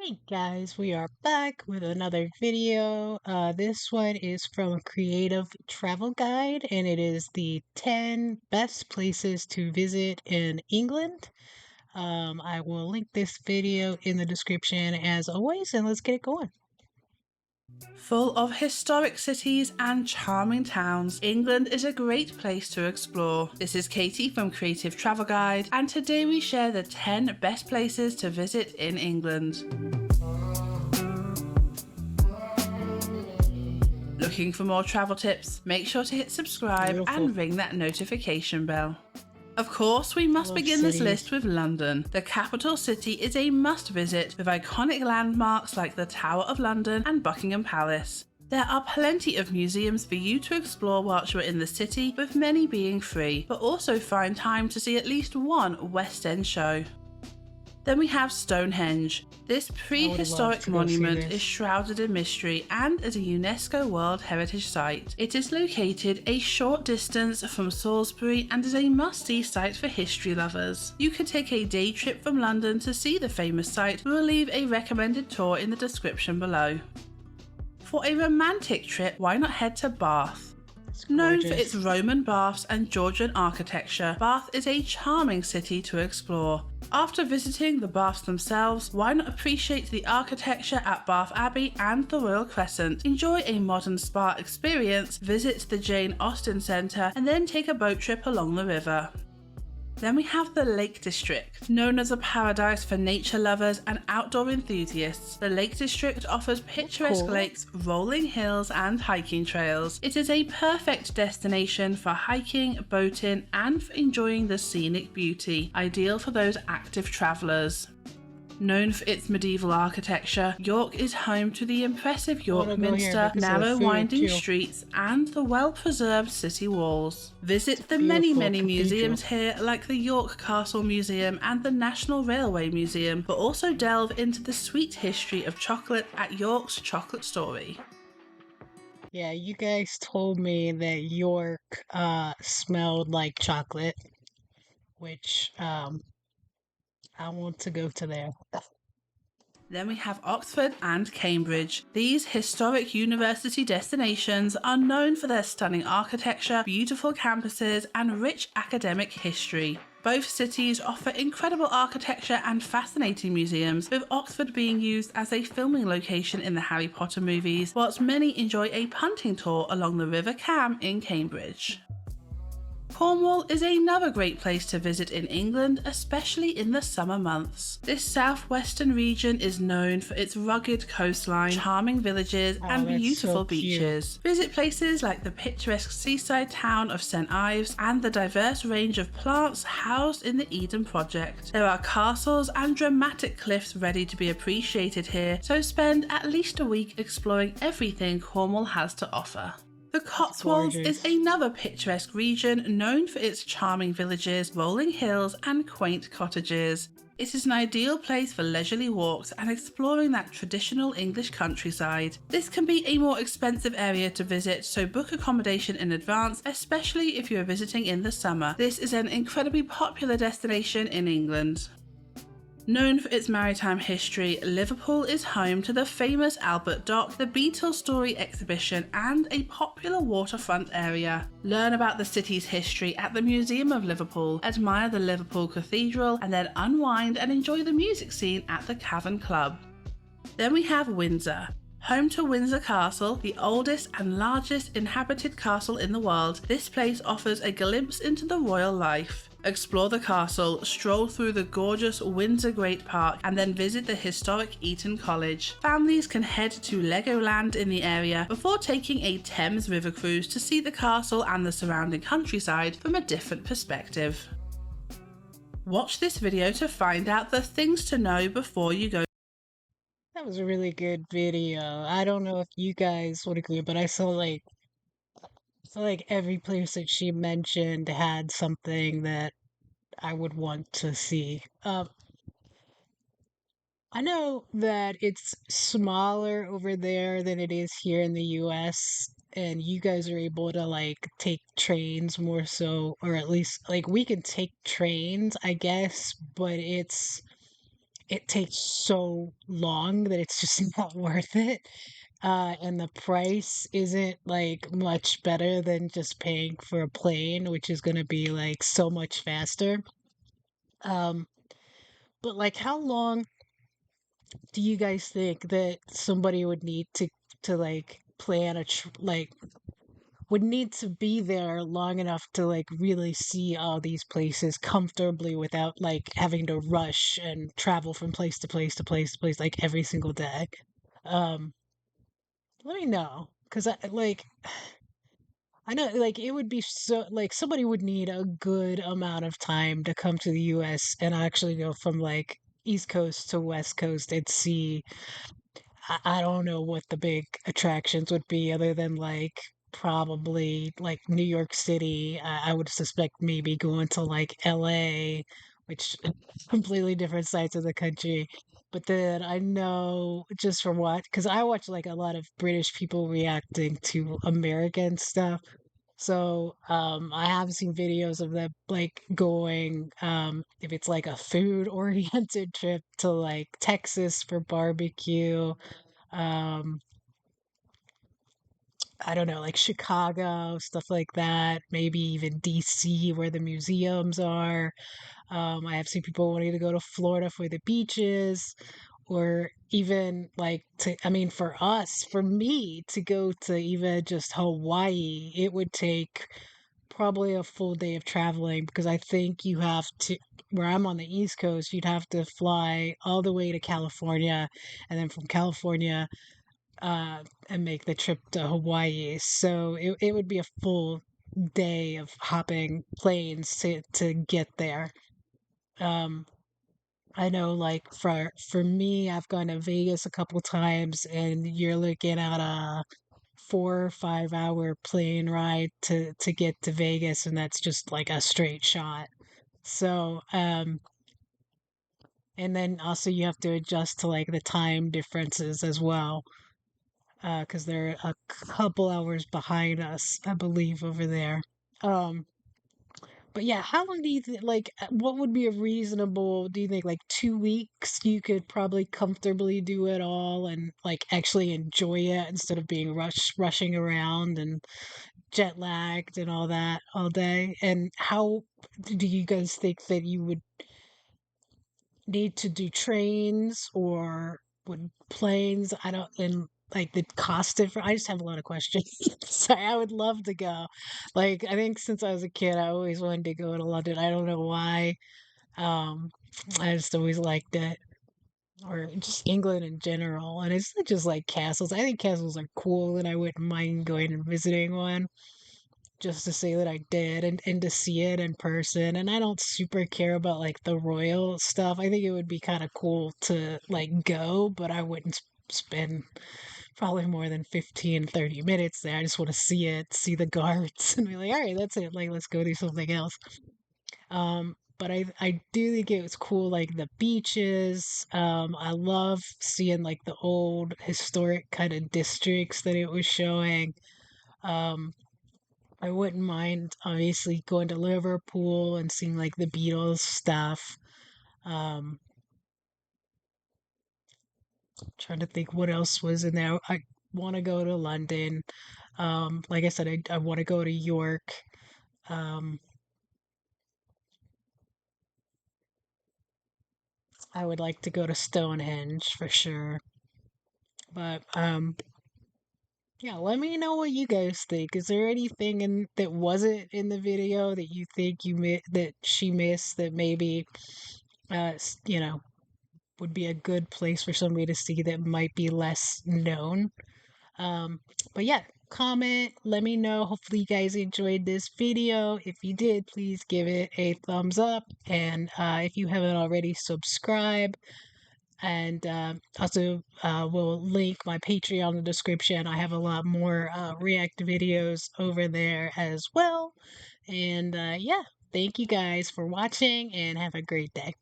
Hey guys, we are back with another video. This one is from Creative Travel Guide, and it is the 10 best places to visit in England. I will link this video in the description as always, and let's get it going. Full of historic cities and charming towns, England is a great place to explore. This is Katie from Creative Travel Guide, and today we share the 10 best places to visit in England. Looking for more travel tips? Make sure to hit subscribe Beautiful. and ring that notification bell. Of course, we must Love begin this cities. list with London. The capital city is a must visit with iconic landmarks like the Tower of London and Buckingham Palace. There are plenty of museums for you to explore whilst you're in the city, with many being free, but also find time to see at least one West End show. Then we have Stonehenge. This prehistoric to go see monument this. is shrouded in mystery and is a UNESCO World Heritage Site. It is located a short distance from Salisbury and is a must-see site for history lovers. You can take a day trip from London to see the famous site. We will leave a recommended tour in the description below. For a romantic trip, why not head to Bath? It's Known for gorgeous. its Roman baths and Georgian architecture, Bath is a charming city to explore. After visiting the baths themselves, why not appreciate the architecture at Bath Abbey and the Royal Crescent? Enjoy a modern spa experience, visit the Jane Austen Centre, and then take a boat trip along the river. Then we have the Lake District. Known as a paradise for nature lovers and outdoor enthusiasts, the Lake District offers picturesque Cool. lakes, rolling hills, and hiking trails. It is a perfect destination for hiking, boating, and for enjoying the scenic beauty, ideal for those active travellers. Known for its medieval architecture, York is home to the impressive York wanna go here Minster, because of the narrow food, winding too. streets, and the well-preserved city walls. Visit the beautiful many cathedral. museums here, like the York Castle Museum and the National Railway Museum, but also delve into the sweet history of chocolate at York's Chocolate Story. Yeah, you guys told me that York smelled like chocolate, which I want to go to there. Then we have Oxford and Cambridge. These historic university destinations are known for their stunning architecture, beautiful campuses, and rich academic history. Both cities offer incredible architecture and fascinating museums, with Oxford being used as a filming location in the Harry Potter movies, whilst many enjoy a punting tour along the River Cam in Cambridge. Cornwall is another great place to visit in England, especially in the summer months. This southwestern region is known for its rugged coastline, charming villages, and that's beautiful so cute. beaches. Visit places like the picturesque seaside town of St Ives and the diverse range of plants housed in the Eden Project. There are castles and dramatic cliffs ready to be appreciated here, so spend at least a week exploring everything Cornwall has to offer. The Cotswolds gorgeous. is another picturesque region known for its charming villages, rolling hills, and quaint cottages. It is an ideal place for leisurely walks and exploring that traditional English countryside. This can be a more expensive area to visit, so book accommodation in advance, especially if you are visiting in the summer. This is an incredibly popular destination in England. Known for its maritime history, Liverpool is home to the famous Albert Dock, the Beatles Story exhibition, and a popular waterfront area. Learn about the city's history at the Museum of Liverpool, admire the Liverpool Cathedral, and then unwind and enjoy the music scene at the Cavern Club. Then we have Windsor. Home to Windsor Castle, the oldest and largest inhabited castle in the world, this place offers a glimpse into the royal life. Explore the castle, stroll through the gorgeous Windsor Great Park, and then visit the historic Eton College. Families can head to Legoland in the area before taking a Thames River cruise to see the castle and the surrounding countryside from a different perspective. Watch this video to find out the things to know before you go. That was a really good video. I don't know if you guys would agree, but I feel like every place that she mentioned had something that I would want to see. I know that it's smaller over there than it is here in the US, and you guys are able to like take trains more so, or at least like we can take trains, I guess, but it takes so long that it's just not worth it. And the price isn't like much better than just paying for a plane, which is going to be like so much faster. Um, but like, how long do you guys think that somebody would need to like plan like would need to be there long enough to like really see all these places comfortably without like having to rush and travel from place to place to place to place like every single day? Um, Let me know because I know like it would be so like somebody would need a good amount of time to come to the US and actually go from like East Coast to West Coast and see I don't know what the big attractions would be other than like probably like New York City. I would suspect maybe going to like LA, which completely different sides of the country. But then I know just from what, because I watch like a lot of British people reacting to American stuff. So I have seen videos of them like going if it's like a food oriented trip to like Texas for barbecue, um I don't know, like Chicago, stuff like that, maybe even DC where the museums are. I have seen people wanting to go to Florida for the beaches, or even like to, I mean, for us, for me to go to even just Hawaii, it would take probably a full day of traveling because I think you have to, where I'm on the East Coast, you'd have to fly all the way to California and then from California and make the trip to Hawaii. So it would be a full day of hopping planes to get there. Um, I know, like for me, I've gone to Vegas a couple times, and you're looking at a 4 or 5 hour plane ride to get to Vegas, and that's just like a straight shot. So, and then also you have to adjust to like the time differences as well, because they're a couple hours behind us, I believe, over there. Um, but yeah, how long do you think, like, what would be a reasonable, do you think, like 2 weeks you could probably comfortably do it all and like actually enjoy it instead of being rushing around and jet lagged and all that all day? And how do you guys think that you would need to do trains or would planes? I don't, and like the cost difference. I just have a lot of questions. Sorry, I would love to go. Like, I think since I was a kid, I always wanted to go to London. I don't know why. Um, I just always liked it, or just England in general. And it's not just like castles. I think castles are cool, and I wouldn't mind going and visiting one just to say that I did and to see it in person. And I don't super care about like the royal stuff. I think it would be kind of cool to like go, but I wouldn't spend probably more than 15, 30 minutes there. I just want to see it, see the guards, and be like, all right, that's it. Like, let's go do something else. But I do think it was cool, like the beaches. I love seeing like the old historic kind of districts that it was showing. Um, I wouldn't mind obviously going to Liverpool and seeing like the Beatles stuff. Um, Trying to think what else was in there. I want to go to London. Like I said, I want to go to York. Um, I would like to go to Stonehenge for sure. But yeah, let me know what you guys think. Is there anything in that wasn't in the video that you think that she missed that maybe you know, would be a good place for somebody to see that might be less known. Um, but yeah, comment, let me know. Hopefully, you guys enjoyed this video. If you did, please give it a thumbs up. And if you haven't already, subscribe. And also, we'll link my Patreon in the description. I have a lot more React videos over there as well. And yeah, thank you guys for watching and have a great day.